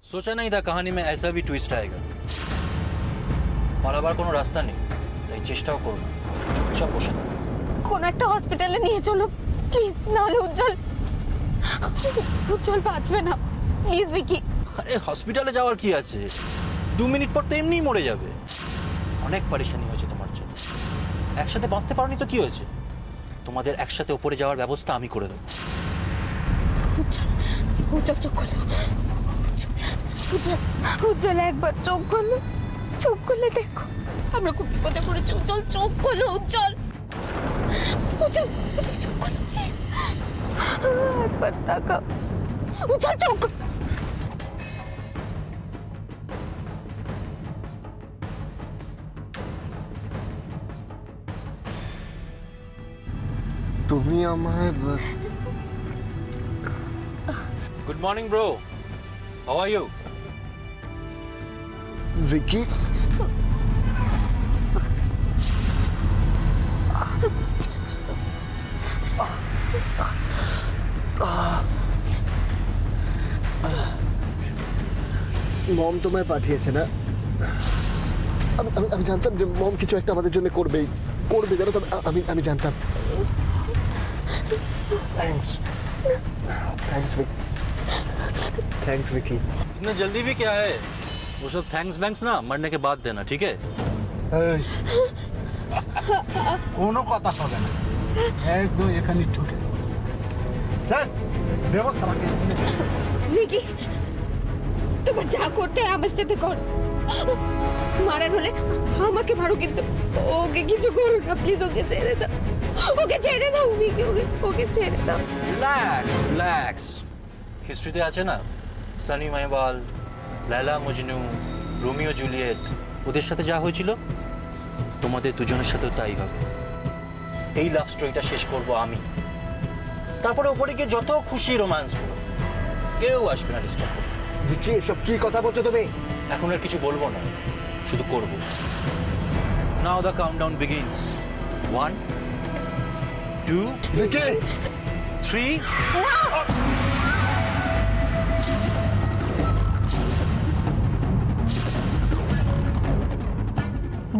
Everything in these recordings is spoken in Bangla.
सोचा नहीं था कहानी में ऐसा भी ट्विस्ट आएगा। পালাবার কোনো রাস্তা নেই, তাই চেষ্টাও করো না, চুপচাপ বসে থাকো। কোন একটা হসপিটালে নিয়ে চলো প্লিজ, নাহলে উজ্জ্বল উজ্জ্বল বাঁচবে না, প্লিজ ভিকি। আরে হসপিটালে যাওয়ার কি আছে, 2 মিনিট পর তো এমনিই মরে যাবে। অনেক পরেশানি হয়েছে তোমার জন্য, একসাথে বাঁচতে পারোনি তো কি হয়েছে, তোমাদের একসাথে উপরে যাওয়ার ব্যবস্থা আমি করে দেবো। উজ্জ্বল উজ্জ্বল চোখ খোলো, উজ্জ্বল উজ্জ্বল একবার চোখ খোলো, চোখ খুলে দেখো আমরা খুব বিপদে পড়েছি। উজ্জ্বল চোখ খোলো, উজ্জ্বল উজ্জ্বল উজ্জ্বল চোখ খোলো প্লিজ, একবার তাকাও, উজ্জ্বল চোখ খোলো। তুমি আমায় good morning bro, how are you? Vicky mom তোমায় পাঠিয়েছে না? আমি জানতাম যে মম কিছু একটা আমাদের জন্য করবে জানো তো, আমি জানতাম। थैंक्स विकी। इतने जल्दी भी क्या है, वो सब थैंक्स बैंक्स ना मरने के बाद देना, ठीक है? কোনো কথা হবে না, একদম এখানে ঠুকে দেবো স্যার, দেবো স্যারকে। ভিকি তোমার যা করতে হয় আমার সাথে কর, মারার হলে আমাকে মারো কিন্তু ওকে কিছু করো না প্লিজ, ওকে ছেড়ে দাও, ওকে ছেড়ে দাও ভিকি, ওকে ছেড়ে দাও। রিল্যাক্স রিল্যাক্স, হিস্ট্রিতে আছে না সানি মাইবাল, লায়লা মজনু, রোমিও জুলিয়েট, ওদের সাথে যা হয়েছিল তোমাদের দুজনের সাথেও তাই হবে। এই লাভ স্টোরিটা শেষ করব আমি, তারপরে উপরে গিয়ে যত খুশি রোম্যান্স করো, কেউ আসবে না ডিস্টার্ব করতে। ভিকি এসব কি কথা বলছো তুমি? এখন আর কিছু বলবো না, শুধু করবো। Now the countdown begins, 1 2 Vicky 3।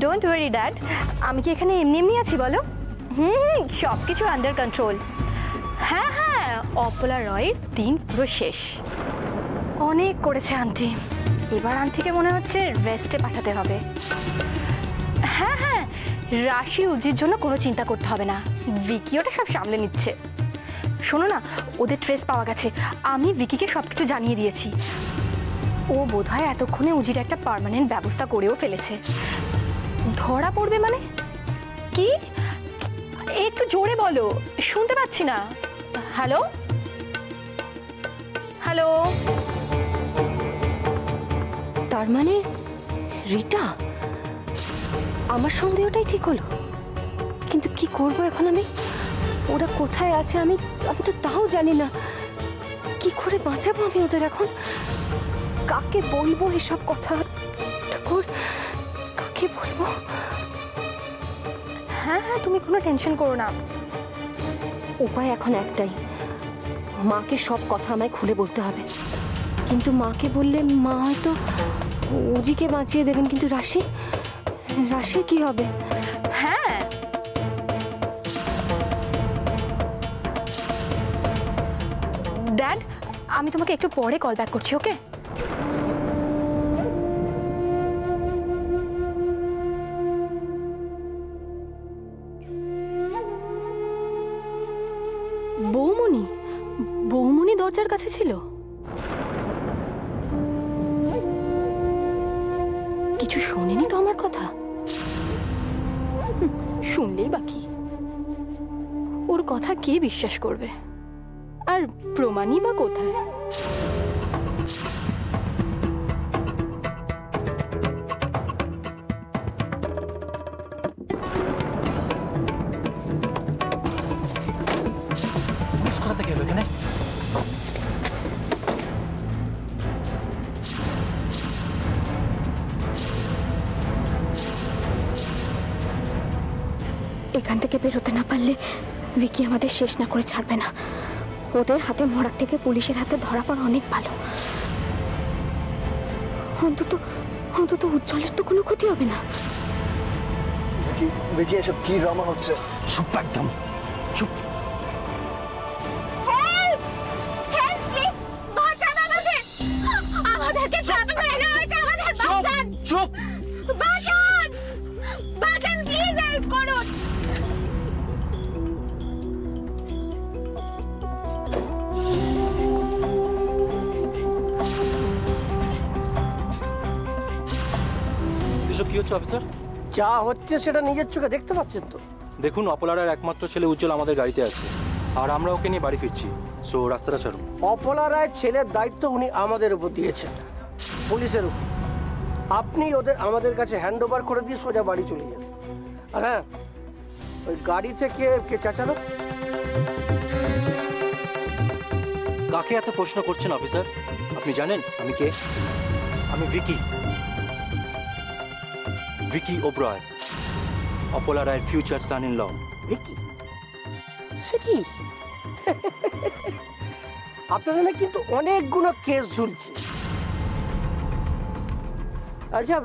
Don't worry dad, আমি কি এখানে এমনি এমনি আছি বলো? সব কিছু আন্ডার কন্ট্রোল। হ্যাঁ, অপলা রয়ের দিন পুরো শেষ। অনেক করেছে আন্টি, এবার আন্টিকে মনে হচ্ছে রেস্টে পাঠাতে হবে। হ্যাঁ, রাশি উজির জন্য কোনো চিন্তা করতে হবে না, ভিকি ওটা সব সামলে নিচ্ছে। শোনো না, ওদের ট্রেস পাওয়া গেছে, আমি ভিকিকে সব কিছু জানিয়ে দিয়েছি। ও বোধহয় এতক্ষণে উজির একটা পার্মানেন্ট ব্যবস্থা করেও ফেলেছে। ধরা পড়বে মানে কি? একটু জোরে বলো, শুনতে পাচ্ছি না। হ্যালো হ্যালো, তার মানে রিটা, আমার সন্দেহটাই ঠিক হলো। কিন্তু কি করব এখন আমি? ওরা কোথায় আছে আমি তো তাও জানি না। কি করে বাঁচাবো আমি ওদের এখন? কাকে বলবো এসব কথা? ঠাকুর, কাকে বলবো? হ্যাঁ, তুমি কোনো টেনশন করো না। উপায় এখন একটাই, মাকে সব কথা আমায় খুলে বলতে হবে। কিন্তু মাকে বললে মা হয়তো উজিকে বাঁচিয়ে দেবেন, কিন্তু রাশির কি হবে? হ্যাঁ, ড্যাড আমি তোমাকে একটু পরে কল ব্যাক করছি, ওকে? বৌমনি দরজার কাছে ছিল? কিছু শোনেনি তো আমার কথা? শুনলেই বাকি, ওর কথা কে বিশ্বাস করবে? আর প্রমাণই বা কোথায়? কোথা থেকে এলো এখানে? এখান থেকে বেরোতে না পারলে ভিকি আমাদের শেষ না করে ছাড়বে না। ওদের হাতে মরার থেকে পুলিশের হাতে ধরা পড়া অনেক ভালো। অন্তত অন্তত উজ্জ্বলের তো কোনো ক্ষতি হবে না। ভিকি ভিকি এসব কি ড্রামা হচ্ছে? চুপ একদম চুপ। হেল্প হেল্প প্লিজ বাঁচান আমাদের, আমাদেরকে ট্রাপে ফেলা হয়েছে, আমাদের বাঁচান, চুপ বাঁচান বাঁচান প্লিজ হেল্প করুন। এসব কি হচ্ছে অফিসার? যা হচ্ছে সেটা নিজের চোখে দেখতে পাচ্ছেন তো। দেখুন, অপলারার একমাত্র ছেলে উজ্জ্বল আমাদের গাড়িতে আছে, আর আমরা ওকে নিয়ে বাড়ি ফিরছি। সো রাস্তাটা ছাড়ুন। অপলা রায় ছেলের দায়িত্ব উনি আমাদের উপর দিয়েছেন, পুলিশের উপর। আপনি ওদের আমাদের কাছে হ্যান্ড ওভার করে দিয়ে সোজা বাড়ি চলে যান। আর হ্যাঁ, ওই গাড়ি থেকে কে চাচালো? কাকে এত প্রশ্ন করছেন অফিসার? আপনি জানেন আমি কে? আমি ভিকি, ভিকি ওবরয়, অপলা রায়ের future son in law. Vicky? সে কি? আপনাদের না কিন্তু অনেকগুলো কেস ঝুলছে। আচ্ছা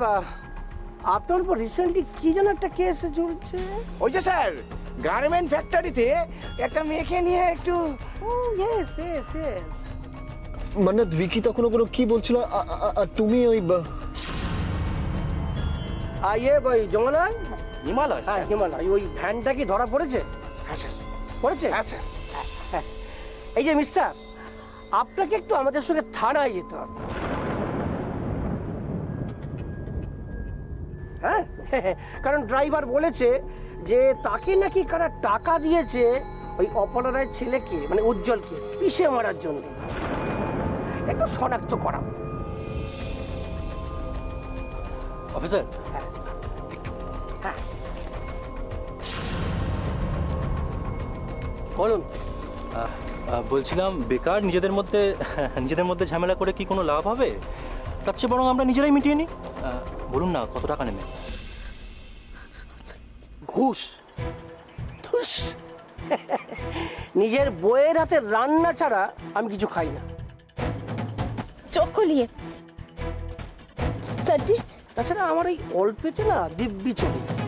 আপনার উপর রিসেন্টলি কি যেন একটা কেস ঝুলছে? ওই যে স্যার, গার্মেন্ট ফ্যাক্টরিতে একটা মেয়েকে নিয়ে একটু ও ইয়েস ইয়েস ইয়েস। মানে ভিকি তখন ওগুলো কি বলছিল? আর তুমি ওই আইয়ে ভাই জমানায়, হিমালয় হ্যাঁ স্যার। হিমালয়, ওই ভ্যানটা কি ধরা পড়েছে? হ্যাঁ স্যার, পড়েছে? হ্যাঁ স্যার। এই যে মিস্টার, আপনাকে একটু আমাদের সঙ্গে থানায় যেতে হবে। হ্যাঁ, কারণ ড্রাইভার বলেছে যে তাকে নাকি কারা টাকা দিয়েছে ওই অপলা রায়ের ছেলেকে, মানে উজ্জ্বলকে পিষে মারার জন্য। একটু শনাক্ত করা। অফিসার, হ্যাঁ বলুন। বলছিলাম বেকার নিজেদের মধ্যে ঝামেলা করে কি কোনো লাভ হবে? তার চেয়ে বরং আমরা নিজেরাই মিটিয়ে নিই। বলুন না কত টাকা নেবে? ঘুষ? ঘুষ? নিজের বইয়ের হাতে রান্না ছাড়া আমি কিছু খাই না। চোখ খুলিয়ে স্যার জি। তাছাড়া আমার এই অল্পেতে না দিব্যি চলে যায়।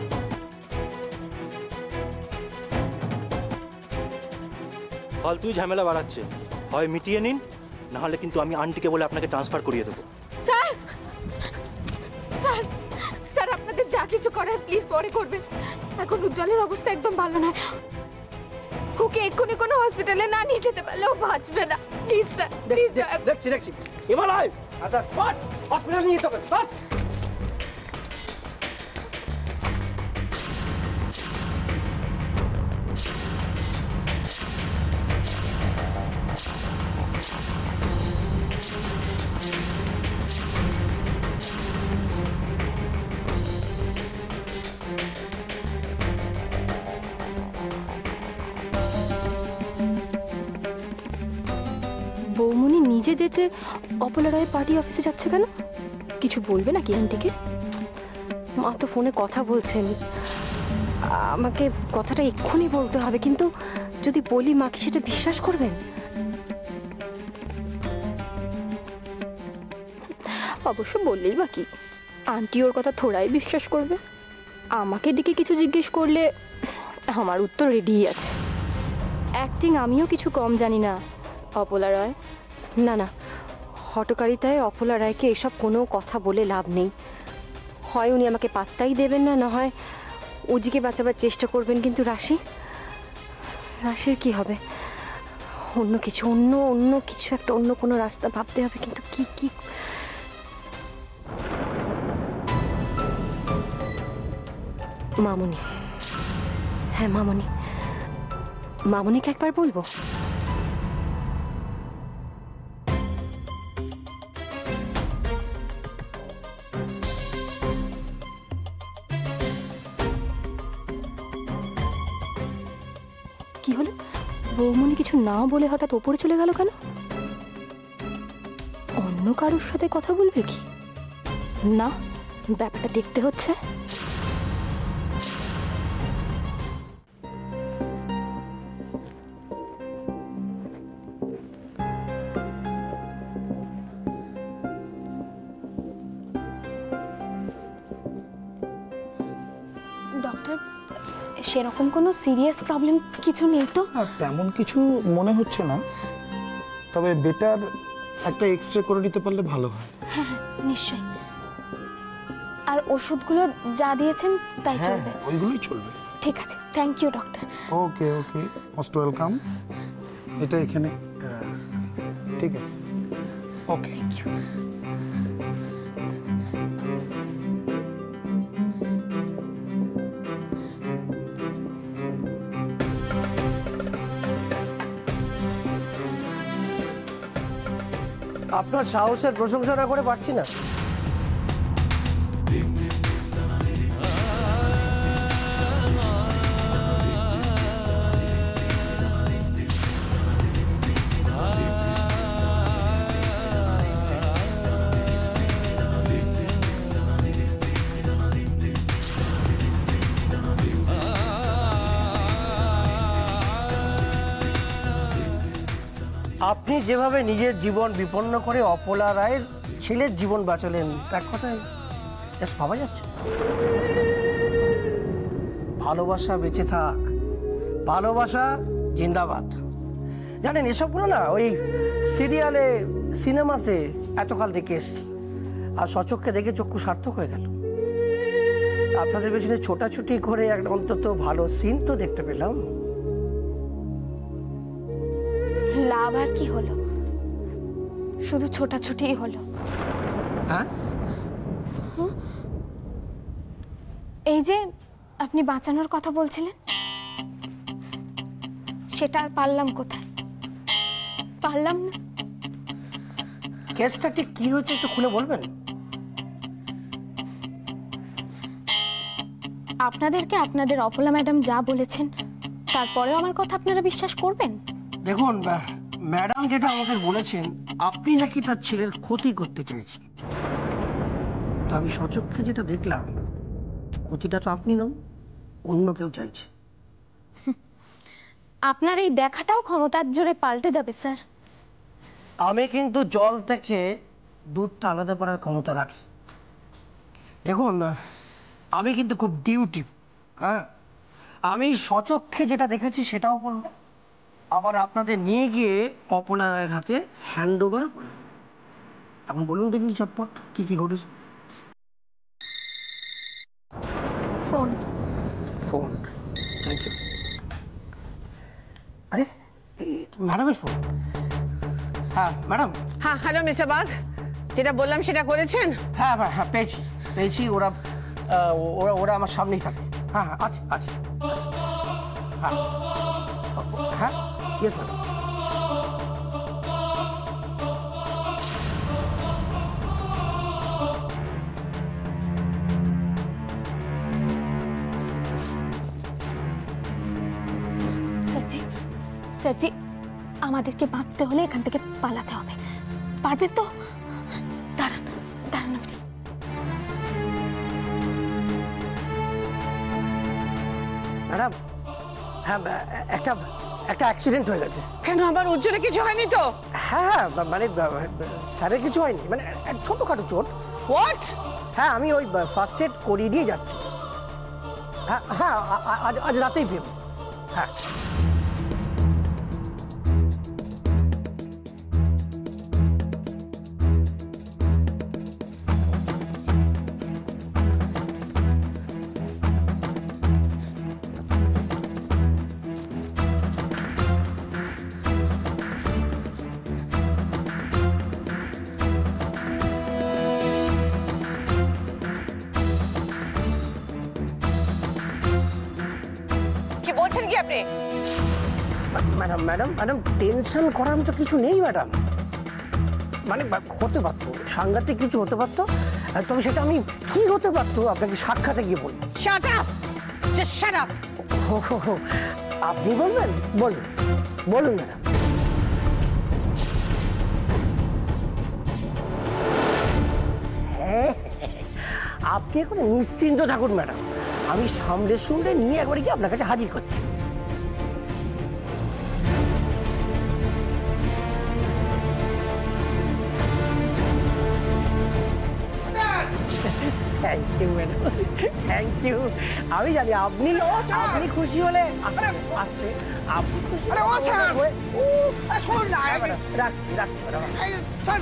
ফালতুই ঝামেলা বাড়াচ্ছে, হয় মিটিয়ে নিন, নাহলে কিন্তু আমি আন্টিকে বলে আপনাকে ট্রান্সফার করিয়ে দেবো। স্যার স্যার স্যার আপনাদের যা কিছু করার প্লিজ পরে করবেন। এখন উজ্জ্বলের অবস্থা একদম ভালো নয়, ওকে এক্ষুনি কোনো হসপিটালে না নিয়ে যেতে পারলে ও বাঁচবে না। Please sir please. দেখছি দেখছি হিমালয়, আচ্ছা হসপিটাল নিয়ে যেতে হবে। বৌমনি নিজে যেতে অপলা রায়ের পার্টি অফিসে যাচ্ছে কেন? কিছু বলবে নাকি আন্টিকে? মা তো ফোনে কথা বলছেন, আমাকে কথাটা এক্ষুনি বলতে হবে, কিন্তু যদি বলি মা কি সেটা বিশ্বাস করবেন? অবশ্য বললেই বা কি, আন্টি ওর কথা থোড়াই বিশ্বাস করবে। আমাকে ডেকে কিছু জিজ্ঞেস করলে আমার উত্তর রেডিই আছে। অ্যাক্টিং আমিও কিছু কম জানি না অপলা রায়। না না, হটকারিতায় অপলা রায়কে এসব কোনো কথা বলে লাভ নেই। হয় উনি আমাকে পাত্তাই দেবেন না, না হয় উজিকে বাঁচাবার চেষ্টা করবেন। কিন্তু রাশির কি হবে? অন্য কিছু অন্য কিছু একটা, অন্য কোনো রাস্তা ভাবতে হবে। কিন্তু কি মামুনি, হ্যাঁ মামুনিকে একবার বলবো। কি হলো? বৌমনি কিছু না বলে হঠাৎ ওপরে চলে গেল কেন? অন্য কারোর সাথে কথা বলবে কি? না, ব্যাপারটা দেখতে হচ্ছে। সেরকম কোনো সিরিয়াস প্রবলেম কিছু নেই তো? না, তেমন কিছু মনে হচ্ছে না, তবে বেটার একটা এক্সরে করে নিতে পারলে ভালো হয়। হ্যাঁ হ্যাঁ নিশ্চয়ই। আর ওষুধগুলো যা দিয়েছেন তাই হ্যাঁ চলবে? হ্যাঁ, ওইগুলোই চলবে। ঠিক আছে, thank you doctor. Okay okay, most welcome. এটা এখানে ঠিক আছে, ওকে। Thank you. আপনার সাহসের প্রশংসা না করে পারছি না। আপনি যেভাবে নিজের জীবন বিপন্ন করে অপলা রায়ের ছেলের জীবন বাঁচালেন, তার কথায় জাস্ট ভাবা যাচ্ছে। ভালোবাসা বেঁচে থাক, ভালোবাসা জিন্দাবাদ। জানেন, এসবগুলো না ওই সিরিয়ালে, সিনেমাতে এতকাল দেখে এসছি, আর সচক্ষে দেখে চক্ষু সার্থক হয়ে গেল। আপনাদের পেছনে ছোটাছুটি করে একটা অন্তত ভালো সিন তো দেখতে পেলাম। লাভ আর কি হলো, শুধু ছোটাছুটিই হলো। হ্যাঁ, এই যে আপনি বাঁচানোর কথা বলছিলেন, সেটা আর পারলাম কোথায়? পারলাম না। কেসটা ঠিক কি হয়েছে একটু খুলে বলবেন? আপনাদেরকে আপনাদের অপলা ম্যাডাম যা বলেছেন, তারপরেও আমার কথা আপনারা বিশ্বাস করবেন? দেখুন, ম্যাডাম যেটা আমাদের বলেছেন, আপনি নাকি তার ছেলের ক্ষতি করতে চেয়েছেন। তো আমি সচক্ষে যেটা দেখলাম, ক্ষতিটা তো আপনি নন, অন্য কেউ চাইছে। আপনার এই দেখাটাও ক্ষমতার জোরে পাল্টে যাবে স্যার। আমি কিন্তু জল থেকে দুধটা আলাদা করার ক্ষমতা রাখি। দেখুন, আমি কিন্তু খুব ডিউটি, হ্যাঁ, আমি সচক্ষে যেটা দেখেছি সেটাও বলবো, আবার আপনাদের নিয়ে গিয়ে অপলার হাতে হ্যান্ড ওভার করব। এখন বলুন দেখি চটপট কি কি ঘটেছে। ফোন। Phone, thank you. আরে ম্যাডামের ফোন। হ্যাঁ ম্যাডাম। হ্যাঁ, হ্যালো মিস্টার বাগ, যেটা বললাম সেটা করেছেন? হ্যাঁ হ্যাঁ হ্যাঁ, পেয়েছি পেয়েছি। ওরা ওরা ওরা আমার সামনেই থাকে। হ্যাঁ হ্যাঁ, আছে আছে। হ্যাঁ হ্যাঁ, ইয়েস ম্যাডাম। স্যারজি, স্যারজি, আমাদেরকে বাঁচতে হলে এখান থেকে পালাতে হবে। পারবেন তো? দাঁড়ান দাঁড়ান। ম্যাডাম, হ্যাঁ, একটা একটা অ্যাক্সিডেন্ট হয়ে গেছে। কেন, আমার উজ্জ্বলে কিছু হয়নি তো? হ্যাঁ হ্যাঁ, মানে স্যারের কিছু হয়নি, মানে ছোটখাটো চোট। হোয়াট? হ্যাঁ, আমি ওই ফার্স্ট এড করিয়ে দিয়ে যাচ্ছি। হ্যাঁ হ্যাঁ, আজ আজ রাতেই ফিরব। হ্যাঁ। কি বলছেন কি আপনি? ম্যাডাম ম্যাডাম ম্যাডাম, টেনশন করার মতো কিছু নেই ম্যাডাম। মানে হতে পারতো, সাংঘাতিক কিছু হতে পারতো, তবে সেটা আমি কি হতে পারতো আপনাকে সাক্ষাতে গিয়ে বলবো। Shut up, just shut up. আপনি বলবেন? বলুন বলুন ম্যাডাম। হ্যাঁ, আপনি এখন নিশ্চিন্ত থাকুন ম্যাডাম, আমি সামলে সুমলে নিয়ে একবারে গিয়ে আপনার কাছে হাজির করছি। Thank you madam, thank you. আমি জানি আপনি আপনি খুশি হলে আসতে আপনি খুশি আরে ও স্যার শোন না রাখছি ম্যাডাম। স্যার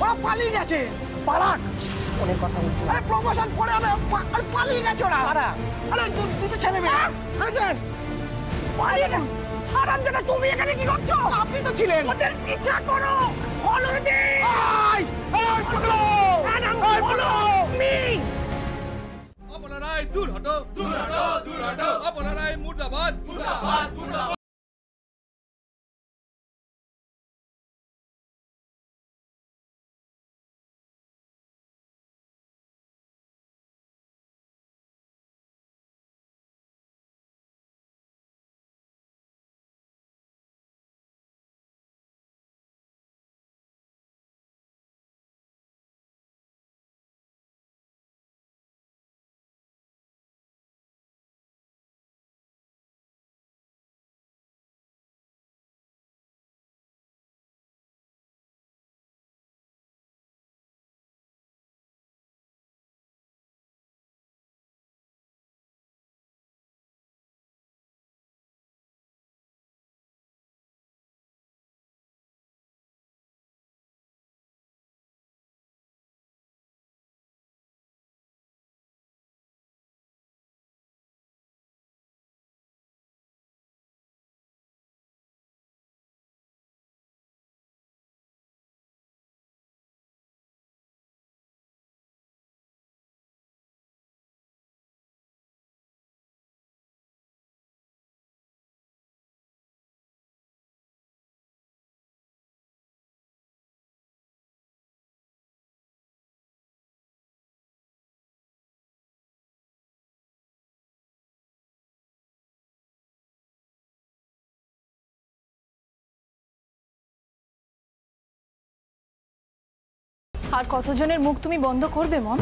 ওরা পালিয়ে গেছে। পালাক অনেক কথা বলছি। আরে প্রমোশন পরে আমি পালিয়ে গেছে ওরা। আরে দুটো ছেলে মেয়ে। হ্যাঁ স্যার পালিয়ে গেছে। হারামজাদা তুমি এখানে কি করছো? আপনি তো ছিলেন। ওদের পিছা করো, ফলো দে। এই পকড়ো, এই পকড়ো মি। আপনারাই দূর হটো, দূর হটো, দূর হটো। আপনারাই মুর্দাবাদ, মুর্দাবাদ, মুর্দাবাদ। আর কতজনের মুখ তুমি বন্ধ করবে মম?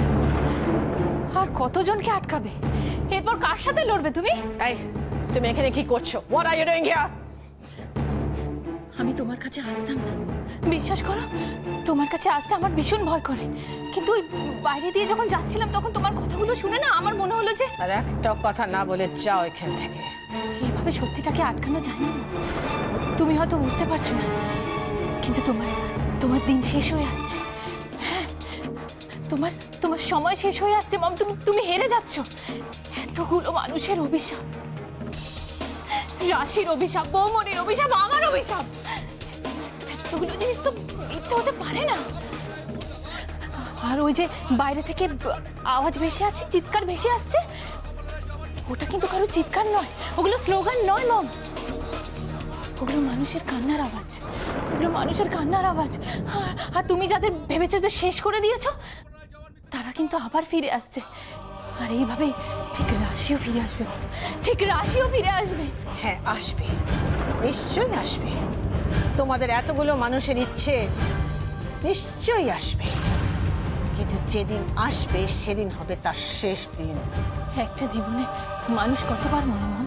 আর কতজনকে আটকাবে? এরপর কার সাথে লড়বে তুমি? এই তুমি এখানে কি করছো? What are you doing here? আমি তোমার কাছে আসতাম না, বিশ্বাস করো। তোমার কাছে আসতে আমার ভীষণ ভয় করে, কিন্তু ওই বাইরে দিয়ে যখন যাচ্ছিলাম তখন তোমার কথাগুলো শুনে না আমার মনে হলো যে আর একটা কথা না বলে যাও এখান থেকে। এইভাবে সত্যিটাকে আটকানো যায় না। তুমি হয়তো বুঝতে পারছো না, কিন্তু তোমার দিন শেষ হয়ে আসছে। হ্যাঁ, তোমার সময় শেষ হয়ে আসছে মম। তুমি হেরে যাচ্ছ। এতগুলো মানুষের অভিশাপ, রাশির অভিশাপ, বৌমনির অভিশাপ, আমার অভিশাপ, এতগুলো জিনিস তো মিথ্যে হতে পারে না। আর ওই যে বাইরে থেকে আওয়াজ ভেসে আছে, চিৎকার ভেসে আসছে, ওটা কিন্তু কারো চিৎকার নয়, ওগুলো স্লোগান নয় মম। ওগুলো মানুষের কান্নার আওয়াজ, ওগুলো মানুষের কান্নার আওয়াজ। আর তুমি যাদের ভেবেছো যে শেষ করে দিয়েছো, তারা কিন্তু আবার ফিরে আসছে। আর এইভাবে ঠিক রাশিও ফিরে আসবে, ঠিক রাশিও ফিরে আসবে। হ্যাঁ আসবে, নিশ্চয়ই আসবে। তোমাদের এতগুলো মানুষের ইচ্ছে নিশ্চয়ই আসবে, কিন্তু যেদিন আসবে সেদিন হবে তার শেষ দিন। একটা জীবনে মানুষ কতবার মরে মন?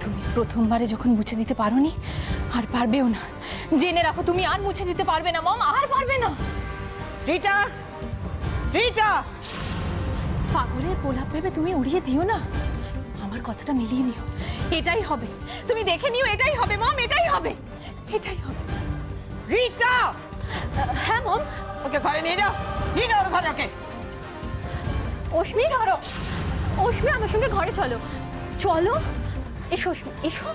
তুমি প্রথমবারে যখন মুছে দিতে পারোনি, আর পারবেও না। জেনে রাখো, তুমি আর মুছে দিতে পারবে না মম, আর পারবে না। রিটা, রিটা, পাগলের গোলাপ ভেবে তুমি উড়িয়ে দিও না। আমার কথাটা মিলিয়ে নিও, এটাই হবে। তুমি দেখে নিও, এটাই হবে মম, এটাই হবে, এটাই হবে। রিটা! হ্যাঁ মম। ওকে ঘরে নিয়ে যাও, নিয়ে যাও ওর ঘরে ওকে। অশ্মি ধরো, অশ্মি আমার সঙ্গে ঘরে চলো, চলো, এসো অশ্মি, এসো,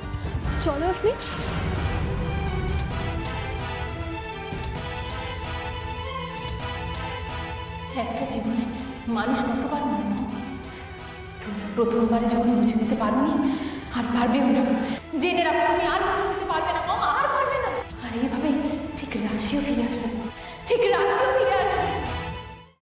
চলো অশ্মি। একটা জীবনে মানুষ কতবার মরে মম? তুমি প্রথমবারে যখন মুছে দিতে পারোনি, আর পারবেও না। জেনে রাখো, তুমি আর মুছে দিতে পারবে না মম, আর পারবে না। আর এইভাবে ঠিক রাশিও ফিরে আসবে।